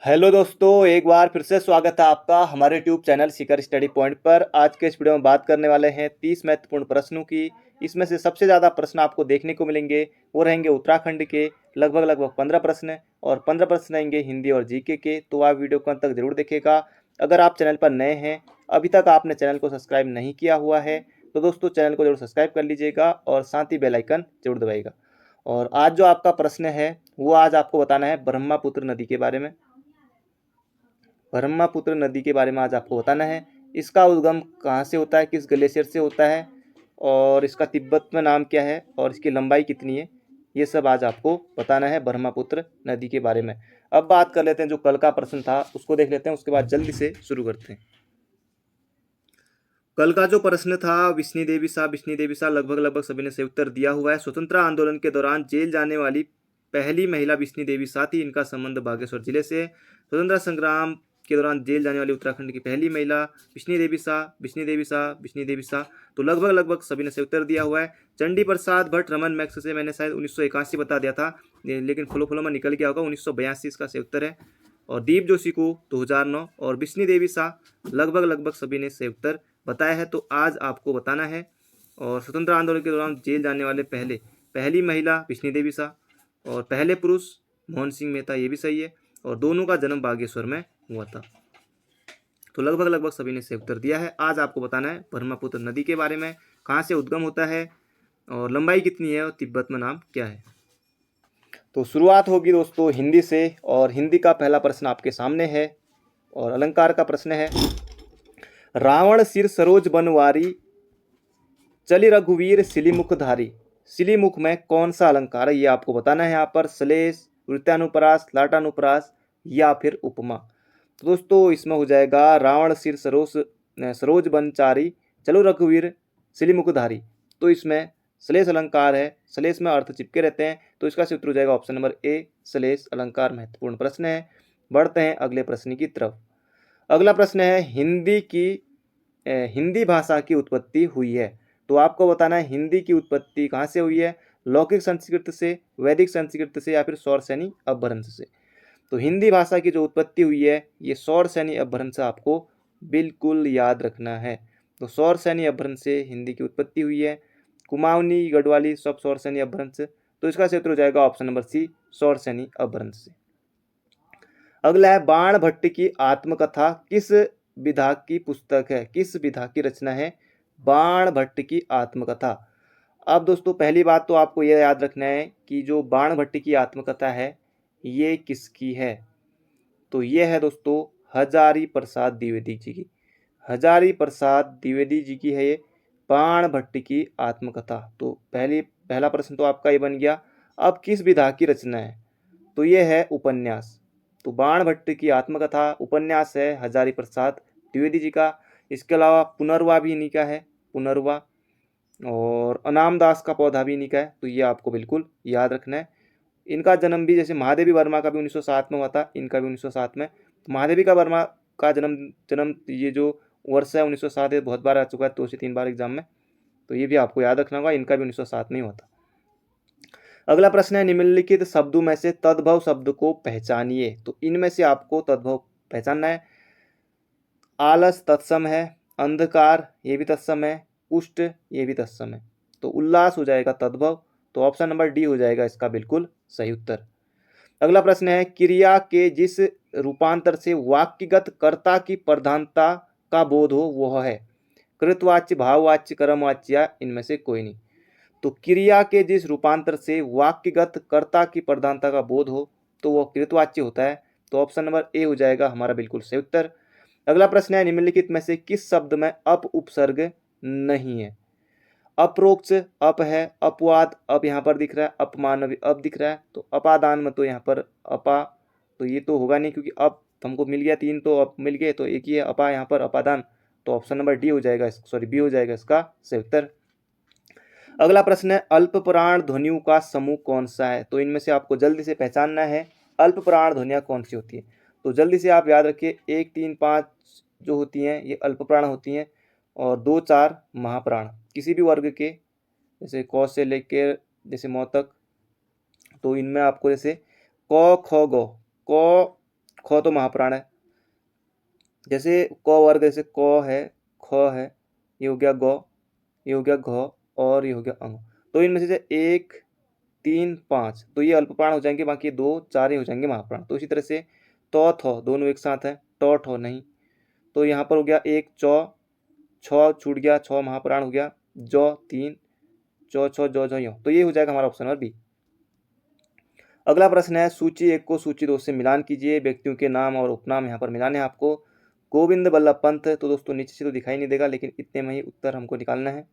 Hello दोस्तों, एक बार फिर से स्वागत है आपका हमारे यूट्यूब चैनल शिखर स्टडी पॉइंट पर। आज के इस वीडियो में बात करने वाले हैं 30 महत्वपूर्ण प्रश्नों की। इसमें से सबसे ज़्यादा प्रश्न आपको देखने को मिलेंगे वो रहेंगे उत्तराखंड के, लगभग 15 प्रश्न, और 15 प्रश्न रहेंगे हिंदी और जीके के। तो आप वीडियो को अंत तक जरूर देखिएगा। अगर आप चैनल पर नए हैं, अभी तक आपने चैनल को सब्सक्राइब नहीं किया हुआ है, तो दोस्तों चैनल को जरूर सब्सक्राइब कर लीजिएगा और साथ ही बेल आइकन जरूर दबाइएगा। और आज जो आपका प्रश्न है वो आज आपको बताना है ब्रह्मपुत्र नदी के बारे में। ब्रह्मपुत्र नदी के बारे में आज आपको बताना है। इसका उद्गम कहाँ से होता है, किस ग्लेशियर से होता है, और इसका तिब्बत में नाम क्या है, और इसकी लंबाई कितनी है, ये सब आज आपको बताना है ब्रह्मपुत्र नदी के बारे में। अब बात कर लेते हैं जो कल का प्रश्न था उसको देख लेते हैं, उसके बाद जल्दी से शुरू करते हैं। कल का जो प्रश्न था विष्णु देवी शाह लगभग सभी ने सही उत्तर दिया हुआ है। स्वतंत्रता आंदोलन के दौरान जेल जाने वाली पहली महिला विष्णु देवी शाह थी। इनका संबंध बागेश्वर जिले से। स्वतंत्रता संग्राम के दौरान जेल जाने वाली उत्तराखंड की पहली महिला विष्णु देवी शाह। तो लगभग सभी ने सही उत्तर दिया हुआ है। चंडी प्रसाद भट्ट रमन मैक्स से मैंने शायद 1981 बता दिया था, लेकिन फॉलो में निकल गया होगा। 1982 इसका सही उत्तर है। और दीप जोशी को 2009 और विष्णु देवी शाह लगभग सभी ने सही उत्तर बताया है। तो आज आपको बताना है। और स्वतंत्र आंदोलन के दौरान जेल जाने वाले पहली महिला विष्णु देवी शाह, और पहले पुरुष मोहन सिंह मेहता, ये भी सही है। और दोनों का जन्म बागेश्वर में हुआ था। तो लगभग सभी ने सही उत्तर दिया है। आज आपको बताना है ब्रह्मपुत्र नदी के बारे में, कहाँ से उद्गम होता है और लंबाई कितनी है और तिब्बत में नाम क्या है। तो शुरुआत होगी दोस्तों हिंदी से, और हिंदी का पहला प्रश्न आपके सामने है। और अलंकार का प्रश्न है, रावण सिर सरोज बनवारी, चली रघुवीर सिलीमुखधारी। सिलीमुख में कौन सा अलंकार है, ये आपको बताना है। यहाँ पर श्लेष, वृत्तानुप्रास, लाटानुप्रास या फिर उपमा। तो दोस्तों इसमें हो जाएगा रावण सिर सरोज बनचारी, चलो रघुवीर सिलीमुखधारी। तो इसमें श्लेष अलंकार है। श्लेष में अर्थ चिपके रहते हैं, तो इसका सूत्र हो जाएगा ऑप्शन नंबर ए, श्लेष अलंकार महत्वपूर्ण प्रश्न है। बढ़ते हैं अगले प्रश्न की तरफ। अगला प्रश्न है, हिंदी भाषा की उत्पत्ति हुई है। तो आपको बताना है हिंदी की उत्पत्ति कहाँ से हुई है, लौकिक संस्कृत से, वैदिक संस्कृत से, या फिर सौरसेनी अपभ्रंश से। तो हिंदी भाषा की जो उत्पत्ति हुई है ये सौरसेनी अपभ्रंश से आपको बिल्कुल याद रखना है। तो सौरसेनी अपभ्रंश से हिंदी की उत्पत्ति हुई है। कुमाऊनी, गढ़वाली सब सौरसेनी अपभ्रंश। तो इसका क्षेत्र हो जाएगा ऑप्शन नंबर सी, सौरसेनी अपभ्रंश से। अगला है, बाण भट्ट की आत्मकथा किस विधा की पुस्तक है, किस विधा की रचना है बाण भट्ट की आत्मकथा। अब दोस्तों पहली बात तो आपको यह याद रखना है कि जो बाण भट्ट की आत्मकथा है ये किसकी है। तो ये है दोस्तों हजारी प्रसाद द्विवेदी जी की। हजारी प्रसाद द्विवेदी जी की है ये बाण भट्ट की आत्मकथा। तो पहला प्रश्न तो आपका ये बन गया। अब किस विधा की रचना है, तो ये है उपन्यास। तो बाण भट्ट की आत्मकथा उपन्यास है हजारी प्रसाद द्विवेदी जी का। इसके अलावा पुनर्वा भी इन्हीं का है, पुनर्वा। और अनाम दास का पौधा भी इन्हीं का है। तो ये आपको बिल्कुल याद रखना है। इनका जन्म भी जैसे महादेवी वर्मा का भी 1907 में हुआ था, इनका भी 1907 में। तो महादेवी का वर्मा का जन्म जन्म ये जो वर्ष है 1907 है, बहुत बार आ चुका है, 2 से 3 बार एग्जाम में। तो ये भी आपको याद रखना होगा, इनका भी 1907 में ही हुआ था। अगला प्रश्न है, निम्नलिखित शब्दों में से तद्भव शब्द को पहचानिए। तो इनमें से आपको तद्भव पहचानना है। आलस तत्सम है, अंधकार ये भी तत्सम है, कुष्ठ ये भी तत्सम है। तो उल्लास हो जाएगा तद्भव। तो ऑप्शन नंबर डी हो जाएगा इसका बिल्कुल सही उत्तर। अगला प्रश्न है, क्रिया के जिस रूपांतर से वाक्यगत कर्ता की प्रधानता का बोध हो वह है कृतवाच्य, भाववाच्य, कर्मवाच्य या इनमें से कोई नहीं। तो क्रिया के जिस रूपांतर से वाक्यगत कर्ता की प्रधानता का बोध हो तो वह कृतवाच्य होता है। तो ऑप्शन नंबर ए हो जाएगा हमारा बिल्कुल सही उत्तर। अगला प्रश्न है, निम्नलिखित में से किस शब्द में अप उपसर्ग नहीं है। अप्रोक्ष अप है, अपवाद अप यहाँ पर दिख रहा है, अपमानवी अप दिख रहा है। तो अपादान में तो यहाँ पर अपा, तो ये तो होगा नहीं क्योंकि अप हमको मिल गया, 3 तो अप मिल गए, तो एक ही है अपा यहाँ पर अपादान। तो ऑप्शन नंबर डी हो जाएगा, सॉरी बी हो जाएगा इसका सही उत्तर। अगला प्रश्न है, अल्प प्राण ध्वनियों का समूह कौन सा है। तो इनमें से आपको जल्दी से पहचानना है अल्प प्राण ध्वनियाँ कौन सी होती है। तो जल्दी से आप याद रखिए, 1, 3, 5 जो होती हैं ये अल्प प्राण होती हैं, और 2, 4 महाप्राण किसी भी वर्ग के, जैसे क से लेकर जैसे मौ तक। तो इनमें आपको जैसे क ख ग, क ख तो महाप्राण है, जैसे क वर्ग, जैसे क है, ख है, ये हो गया गौ, ये हो गया घ और ये हो गया अंग। तो इनमें से 1 3 5 तो ये अल्प प्राण हो जाएंगे, बाकी 2 4 ही हो जाएंगे महाप्राण। तो इसी तरह से तो थो दोनों एक साथ है, टो ठो नहीं, तो यहाँ पर हो गया 1 चौ, छ छूट गया, छ महाप्राण हो गया, जौ 3 चौ छ जौ जौ यो, तो ये हो जाएगा हमारा ऑप्शन नंबर बी। अगला प्रश्न है सूची 1 को सूची 2 से मिलान कीजिए। व्यक्तियों के नाम और उपनाम यहाँ पर मिलाने हैं आपको। गोविंद बल्लभ पंत, तो दोस्तों नीचे से तो दिखाई नहीं देगा, लेकिन इतने में ही उत्तर हमको निकालना है।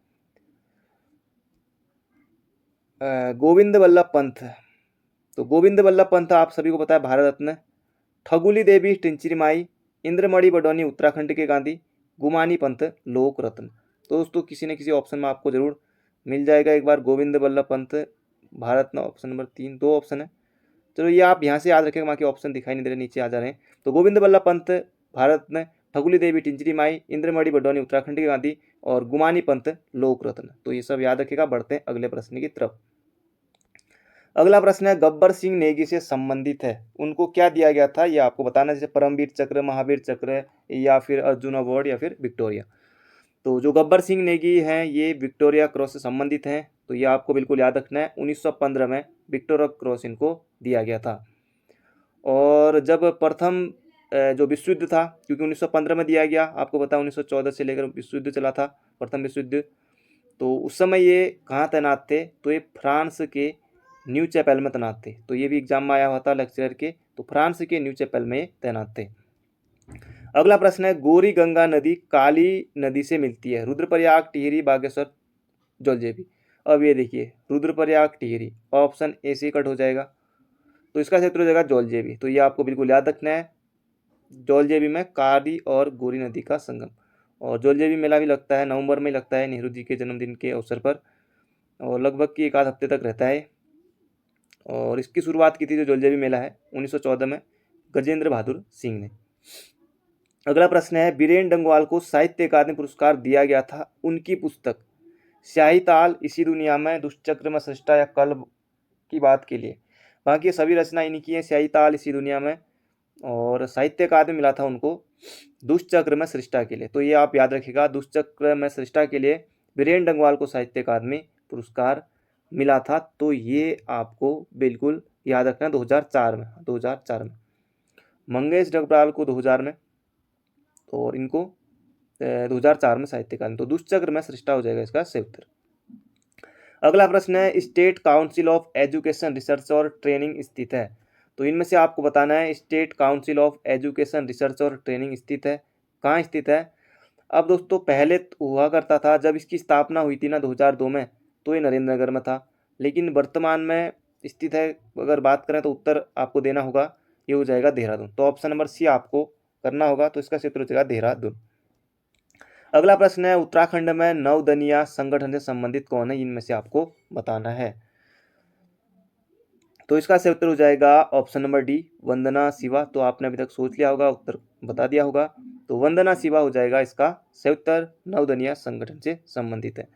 गोविंद बल्लभ पंत, तो गोविंद बल्लभ पंत आप सभी को पता है भारत रत्न। ठगुली देवी टिंचिरी माई, इंद्रमणि बडौनी उत्तराखंड के गांधी, गुमानी पंत लोक रत्न। तो दोस्तों किसी न किसी ऑप्शन में आपको जरूर मिल जाएगा एक बार Govind Ballabh Pant Bharat Ratna, option number 3, 2 option है। चलो ये आप यहाँ से याद रखेंगे, बाकी ऑप्शन दिखाई नहीं दे रहे, नीचे आ जा रहे हैं। तो गोविंद बल्लभ पंत भारत रत्न, ठगुली देवी टिंचरी माई, इंद्रमणि बडौनी उत्तराखंड के गांधी और गुमानी पंत लोक रत्न। तो ये सब याद रखेगा। बढ़ते हैं अगले प्रश्न की तरफ। अगला प्रश्न है गब्बर सिंह नेगी से संबंधित है, उनको क्या दिया गया था ये आपको बताना, जैसे परमवीर चक्र, महावीर चक्र या फिर अर्जुन अवार्ड या फिर विक्टोरिया। तो जो गब्बर सिंह नेगी हैं ये विक्टोरिया क्रॉस से संबंधित हैं, तो ये आपको बिल्कुल याद रखना है। 1915 में विक्टोरिया क्रॉस इनको दिया गया था। और जब प्रथम जो विश्व युद्ध था, क्योंकि 1915 में दिया गया, आपको पता है 1914 से लेकर विश्व युद्ध चला था, प्रथम विश्व युद्ध, तो उस समय ये कहाँ तैनात थे, तो ये फ्रांस के न्यू चैपेल में तैनात थे। तो ये भी एग्जाम में आया हुआ था लेक्चरर के, तो फ्रांस के न्यू चैपेल में तैनात थे। अगला प्रश्न है गौरी गंगा नदी काली नदी से मिलती है, रुद्रप्रयाग, टिहरी, बागेश्वर, जौलजेबी। अब ये देखिए रुद्रप्रयाग, टिहरी, ऑप्शन ए से कट हो जाएगा, तो इसका क्षेत्र हो जाएगा जौलजेबी। तो ये आपको बिल्कुल याद रखना है। जौलजेबी में काली और गौरी नदी का संगम, और जौलजेबी मेला भी लगता है, नवंबर में लगता है नेहरू जी के जन्मदिन के अवसर पर, और लगभग की 1 आध हफ्ते तक रहता है। और इसकी शुरुआत की थी जो जौलजेबी मेला है 1914 में गजेंद्र बहादुर सिंह ने। अगला प्रश्न है बीरेन डंगवाल को साहित्य अकादमी पुरस्कार दिया गया था उनकी पुस्तक स्याही ताल, इसी दुनिया में, दुष्चक्र में सृष्टा या कल्ब की बात के लिए। बाकी सभी रचना इन्हीं की है, स्याही ताल, इसी दुनिया में, और साहित्य अकादमी मिला था उनको दुष्चक्र में सृष्टा के लिए। तो ये आप याद रखिएगा, दुष्चक्र में सृष्टा के लिए बीरेन डंगवाल को साहित्य अकादमी पुरस्कार मिला था। तो ये आपको बिल्कुल याद रखना, 2004 में, 2004 में। मंगेश डगराल को 2000 में, और इनको 2004 में साहित्य अकादमी। तो दुष्चक्र में सृष्टा हो जाएगा इसका सही उत्तर। अगला प्रश्न है state council of education research और ट्रेनिंग स्थित है, तो इनमें से आपको बताना है state council of education research और ट्रेनिंग स्थित है, कहाँ स्थित है। अब दोस्तों पहले हुआ करता था, जब इसकी स्थापना हुई थी ना 2002 में, तो ये नरेंद्र नगर में था, लेकिन वर्तमान में स्थित है। अगर बात करें तो उत्तर आपको देना होगा, ये हो जाएगा देहरादून। तो ऑप्शन नंबर सी आपको करना होगा, तो इसका क्षेत्र हो जाएगा देहरादून। अगला प्रश्न है उत्तराखंड में नवदनिया संगठन से संबंधित कौन है, इनमें से आपको बताना है। तो इसका सही उत्तर हो जाएगा ऑप्शन नंबर डी, वंदना शिवा। तो आपने अभी तक सोच लिया होगा, उत्तर बता दिया होगा, तो वंदना शिवा हो जाएगा इसका सही उत्तर, नवदनिया संगठन से संबंधित है।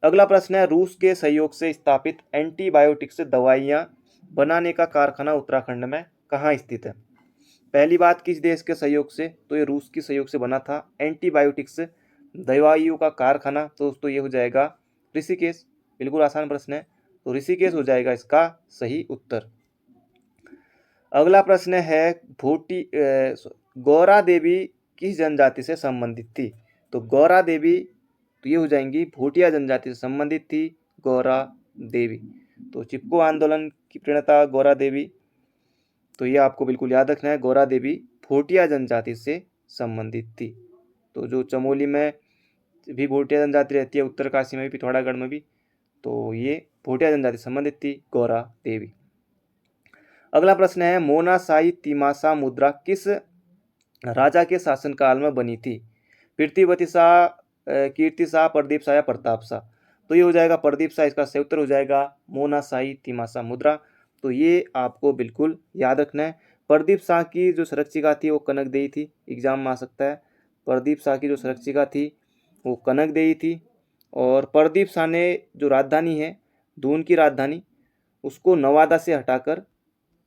अगला प्रश्न है रूस के सहयोग से स्थापित एंटीबायोटिक्स दवाइयां बनाने का कारखाना उत्तराखंड में कहाँ स्थित है। पहली बात किस देश के सहयोग से, तो ये रूस के सहयोग से बना था एंटीबायोटिक्स दवाइयों का कारखाना। तो दोस्तों ये हो जाएगा ऋषिकेश, बिल्कुल आसान प्रश्न है, तो ऋषिकेश हो जाएगा इसका सही उत्तर। अगला प्रश्न है गौरा देवी किस जनजाति से संबंधित थी, तो गौरा देवी, तो ये हो जाएंगी भोटिया जनजाति से संबंधित थी गौरा देवी। तो चिपको आंदोलन की प्रणेता गौरा देवी, तो ये आपको बिल्कुल याद रखना है, गौरा देवी भोटिया जनजाति से संबंधित थी। तो जो चमोली में भी भोटिया जनजाति रहती है, उत्तरकाशी में भी, पिथौरागढ़ में भी, तो ये भोटिया जनजाति से संबंधित थी गौरा देवी। अगला प्रश्न है मोनासाई तिमासा मुद्रा किस राजा के शासनकाल में बनी थी, पृथ्वीवती शाह, कीर्ति शाह, प्रदीप शाह या प्रताप शाह। तो ये हो जाएगा प्रदीप शाह, इसका सही उत्तर हो जाएगा मोनासाई तिमासा मुद्रा। तो ये आपको बिल्कुल याद रखना है। प्रदीप शाह की जो संरक्षिका थी वो कनक देई थी, एग्जाम में आ सकता है। प्रदीप शाह की जो संरक्षिका थी वो कनक देई थी, और प्रदीप शाह ने जो राजधानी है, दून की राजधानी, उसको नवादा से हटाकर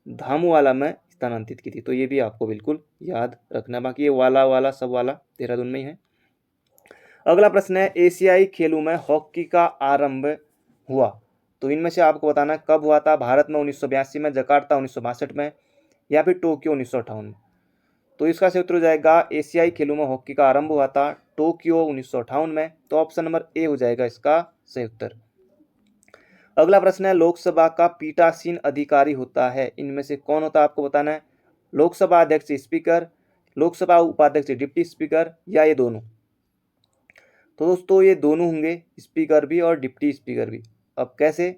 धामुवाला में स्थानांतरित की थी। तो ये भी आपको बिल्कुल याद रखना। बाकी ये वाला सब वाला देहरादून में ही है। अगला प्रश्न है, एशियाई खेलों में हॉकी का आरंभ हुआ। तो इनमें से आपको बताना है कब हुआ था। भारत में 1982 में, जकार्ता 1962 में, या फिर टोक्यो 1958 में। तो इसका सही उत्तर हो जाएगा, एशियाई खेलों में हॉकी का आरंभ हुआ था टोक्यो 1958 में। तो ऑप्शन नंबर ए हो जाएगा इसका सही उत्तर। अगला प्रश्न है, लोकसभा का पीठासीन अधिकारी होता है, इनमें से कौन होता है आपको बताना है। लोकसभा अध्यक्ष स्पीकर, लोकसभा उपाध्यक्ष डिप्टी स्पीकर, या ये दोनों। तो दोस्तों ये दोनों होंगे, स्पीकर भी और डिप्टी स्पीकर भी। अब कैसे?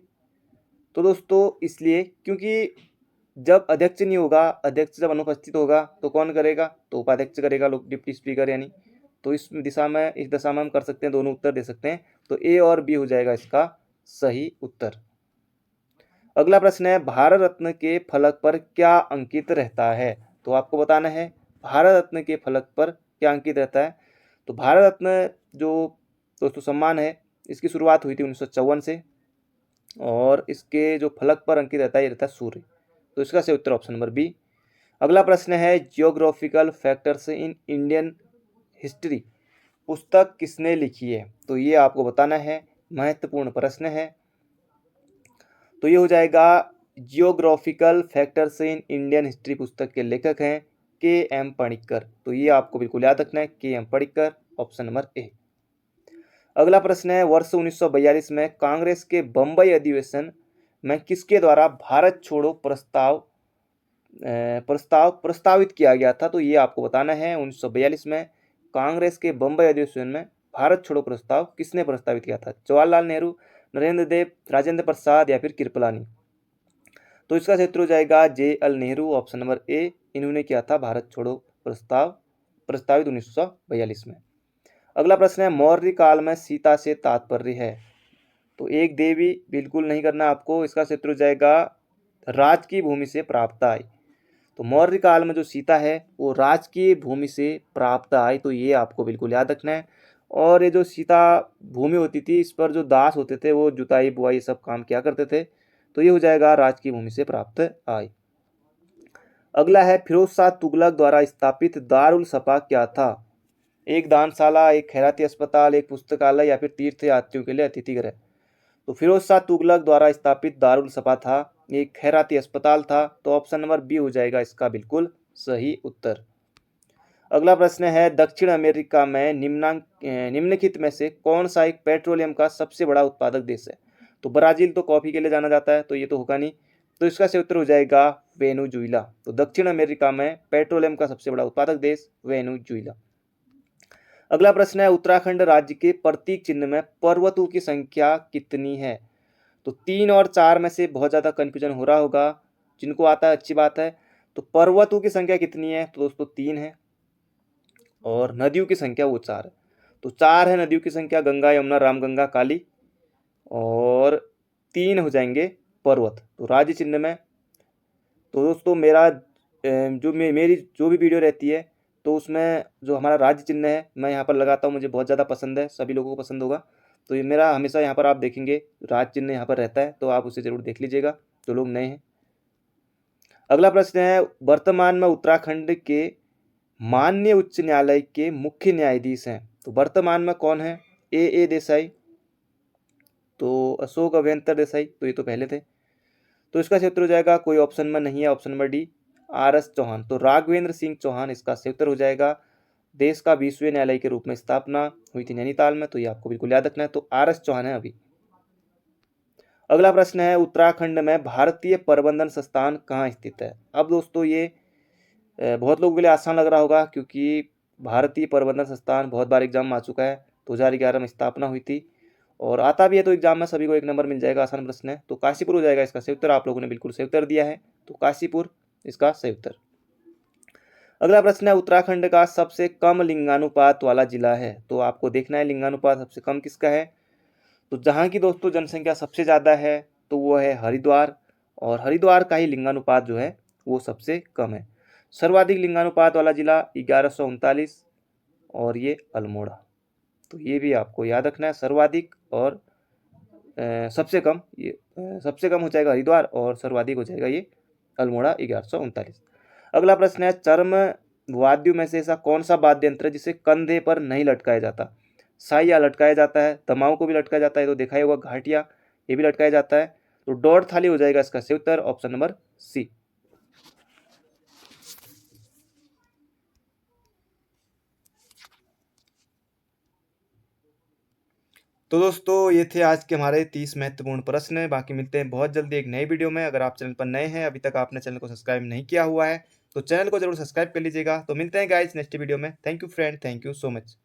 तो दोस्तों इसलिए क्योंकि जब अध्यक्ष नहीं होगा, अध्यक्ष जब अनुपस्थित होगा तो कौन करेगा, तो उपाध्यक्ष करेगा, लोग डिप्टी स्पीकर यानी। तो इस दशा में हम कर सकते हैं, दोनों उत्तर दे सकते हैं। तो ए और बी हो जाएगा इसका सही उत्तर। अगला प्रश्न है, भारत रत्न के फलक पर क्या अंकित रहता है। तो आपको बताना है भारत रत्न के फलक पर क्या अंकित रहता है। तो भारत रत्न जो दोस्तों सम्मान है, इसकी शुरुआत हुई थी 1954 से, और इसके जो फलक पर अंकित रहता है ये रहता है सूर्य। तो इसका सही उत्तर ऑप्शन नंबर बी। अगला प्रश्न है, geographical factors in Indian history पुस्तक किसने लिखी है। तो ये आपको बताना है, महत्वपूर्ण प्रश्न है। तो ये हो जाएगा, geographical factors in Indian history पुस्तक के लेखक हैं के एम पणिक्कर। तो ये आपको बिल्कुल याद रखना है, K M Panikkar, option number A. अगला प्रश्न है, वर्ष 1942 में कांग्रेस के बंबई अधिवेशन में किसके द्वारा भारत छोड़ो प्रस्तावित किया गया था। तो ये आपको बताना है, 1942 में कांग्रेस के बंबई अधिवेशन में भारत छोड़ो प्रस्ताव किसने प्रस्तावित किया था। जवाहरलाल नेहरू, नरेंद्र देव, राजेंद्र प्रसाद, या फिर कृपलानी। तो इसका क्षेत्र हो जाएगा J L Nehru, option number ए। इन्होंने किया था भारत छोड़ो प्रस्तावित 1942 में। अगला प्रश्न है, मौर्य काल में सीता से तात्पर्य है। तो एक देवी बिल्कुल नहीं करना आपको, इसका क्षेत्र हो जाएगा राज की भूमि से प्राप्त आई। तो मौर्य काल में जो सीता है वो राज की भूमि से प्राप्त आई। तो ये आपको बिल्कुल याद रखना है। और ये जो सीता भूमि होती थी, इस पर जो दास होते थे वो जुताई बुआई सब काम किया करते थे। तो ये हो जाएगा राज की भूमि से प्राप्त आई। अगला है, फिरोज शाह तुगलक द्वारा स्थापित दारुल सफा क्या था। एक दानशाला, एक खैराती अस्पताल, एक पुस्तकालय, या फिर तीर्थ यात्रियों के लिए अतिथि गृह। तो फिरोज शाह तुगलक द्वारा स्थापित दारुल सफा था, एक खैराती अस्पताल था। तो ऑप्शन नंबर बी हो जाएगा इसका बिल्कुल सही उत्तर। अगला प्रश्न है, दक्षिण अमेरिका में निम्नलिखित में से कौन सा एक पेट्रोलियम का सबसे बड़ा उत्पादक देश है। तो ब्राजील तो कॉफी के लिए जाना जाता है, तो ये तो होगा नहीं। तो इसका सही उत्तर हो जाएगा वेनेजुएला। तो दक्षिण अमेरिका में पेट्रोलियम का सबसे बड़ा उत्पादक देश वेनेजुएला। अगला प्रश्न है, उत्तराखंड राज्य के प्रतीक चिन्ह में पर्वतों की संख्या कितनी है। तो 3 और 4 में से बहुत ज़्यादा कन्फ्यूजन हो रहा होगा, जिनको आता है अच्छी बात है। तो पर्वतों की संख्या कितनी है, तो दोस्तों 3 है, और नदियों की संख्या वो 4 है। तो 4 है नदियों की संख्या, गंगा, यमुना, रामगंगा, काली, और 3 हो जाएंगे पर्वत। तो राज्य चिन्ह में, तो दोस्तों मेरा मेरी जो भी वीडियो रहती है, तो उसमें जो हमारा राज्य चिन्ह है मैं यहाँ पर लगाता हूँ, मुझे बहुत ज़्यादा पसंद है, सभी लोगों को पसंद होगा। तो ये मेरा हमेशा यहाँ पर आप देखेंगे राज्य चिन्ह यहाँ पर रहता है, तो आप उसे ज़रूर देख लीजिएगा जो लोग नए हैं। अगला प्रश्न है, वर्तमान में उत्तराखंड के माननीय उच्च न्यायालय के मुख्य न्यायाधीश हैं। तो वर्तमान में कौन है। ए देसाई, तो अशोक अभ्यंकर देसाई, तो ये तो पहले थे। तो इसका क्षेत्र हो जाएगा, कोई ऑप्शन में नहीं है, option number D R S Chauhan. तो राघवेंद्र सिंह चौहान इसका क्षेत्र हो जाएगा। देश का 20वें न्यायालय के रूप में स्थापना हुई थी नैनीताल में। तो ये आपको बिल्कुल याद रखना है। तो आर एस चौहान है अभी। अगला प्रश्न है, उत्तराखंड में भारतीय प्रबंधन संस्थान कहाँ स्थित है। अब दोस्तों ये बहुत लोगों के लिए आसान लग रहा होगा, क्योंकि भारतीय प्रबंधन संस्थान बहुत बार एग्जाम आ चुका है। 2011 में स्थापना हुई थी, और आता भी है, तो एग्जाम में सभी को 1 नंबर मिल जाएगा, आसान प्रश्न है। तो काशीपुर हो जाएगा इसका सही उत्तर। आप लोगों ने बिल्कुल सही उत्तर दिया है, तो काशीपुर इसका सही उत्तर। अगला प्रश्न है, उत्तराखंड का सबसे कम लिंगानुपात वाला जिला है। तो आपको देखना है लिंगानुपात सबसे कम किसका है। तो जहाँ की दोस्तों जनसंख्या सबसे ज़्यादा है तो वो है हरिद्वार, और हरिद्वार का ही लिंगानुपात जो है वो सबसे कम है। सर्वाधिक लिंगानुपात वाला जिला 1139, और ये अल्मोड़ा। तो ये भी आपको याद रखना है, सर्वाधिक और सबसे कम हो जाएगा हरिद्वार, और सर्वाधिक हो जाएगा ये अल्मोड़ा 1139। अगला प्रश्न है, चर्म वाद्यों में से ऐसा कौन सा वाद्य यंत्र है जिसे कंधे पर नहीं लटकाया जाता? साइया लटकाया जाता है, दमाऊ को भी लटकाया जाता है, तो देखा ही होगा घाटिया, ये भी लटकाया जाता है। तो डोर थाली हो जाएगा इसका सही उत्तर, ऑप्शन नंबर सी। तो दोस्तों ये थे आज के हमारे 30 महत्वपूर्ण प्रश्न। बाकी मिलते हैं बहुत जल्दी एक नई वीडियो में। अगर आप चैनल पर नए हैं, अभी तक आपने चैनल को सब्सक्राइब नहीं किया हुआ है, तो चैनल को जरूर सब्सक्राइब कर लीजिएगा। तो मिलते हैं गाइस नेक्स्ट वीडियो में। Thank you friend, thank you so much.